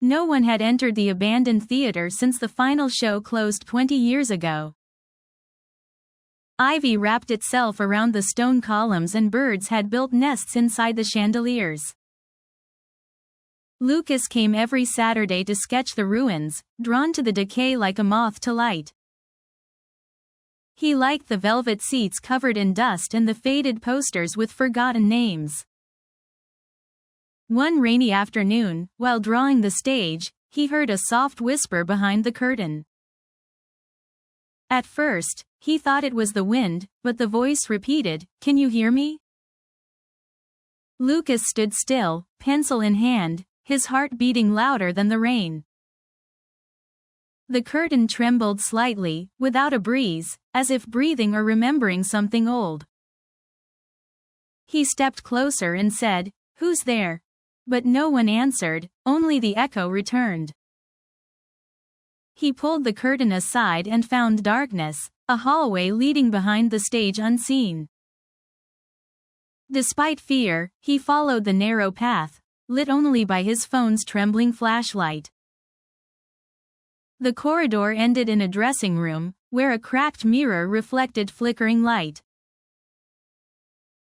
No one had entered the abandoned theater since the final show closed 20 years ago. Ivy wrapped itself around the stone columns and birds had built nests inside the chandeliers. Lucas came every Saturday to sketch the ruins, drawn to the decay like a moth to light. He liked the velvet seats covered in dust and the faded posters with forgotten names. One rainy afternoon, while drawing the stage, he heard a soft whisper behind the curtain. At first, he thought it was the wind, but the voice repeated, "Can you hear me?" Lucas stood still, pencil in hand, his heart beating louder than the rain. The curtain trembled slightly, without a breeze, as if breathing or remembering something old. He stepped closer and said, "Who's there?" But no one answered, only the echo returned. He pulled the curtain aside and found darkness, a hallway leading behind the stage unseen. Despite fear, he followed the narrow path, lit only by his phone's trembling flashlight. The corridor ended in a dressing room, where a cracked mirror reflected flickering light.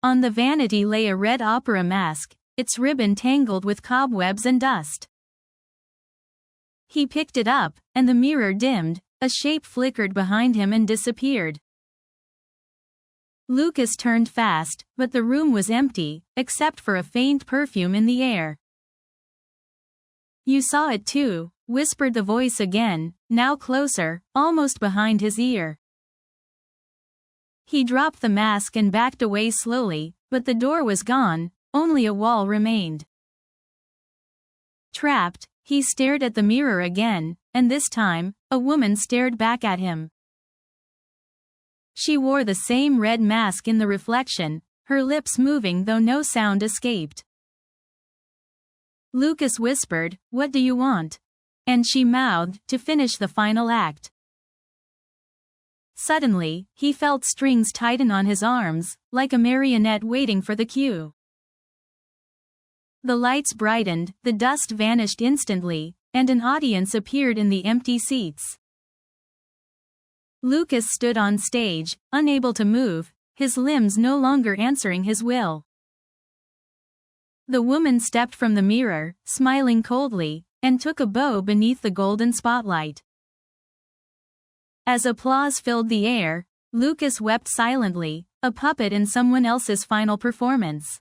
On the vanity lay a red opera mask, its ribbon tangled with cobwebs and dust. He picked it up, and the mirror dimmed, a shape flickered behind him and disappeared. Lucas turned fast, but the room was empty, except for a faint perfume in the air. "You saw it too," whispered the voice again, now closer, almost behind his ear. He dropped the mask and backed away slowly, but the door was gone, only a wall remained. Trapped, he stared at the mirror again, and this time, a woman stared back at him. She wore the same red mask in the reflection, her lips moving though no sound escaped. Lucas whispered, "What do you want?" And she mouthed, to finish the final act. Suddenly, he felt strings tighten on his arms, like a marionette waiting for the cue. The lights brightened, the dust vanished instantly, and an audience appeared in the empty seats. Lucas stood on stage, unable to move, his limbs no longer answering his will. The woman stepped from the mirror, smiling coldly, and took a bow beneath the golden spotlight. As applause filled the air, Lucas wept silently, a puppet in someone else's final performance.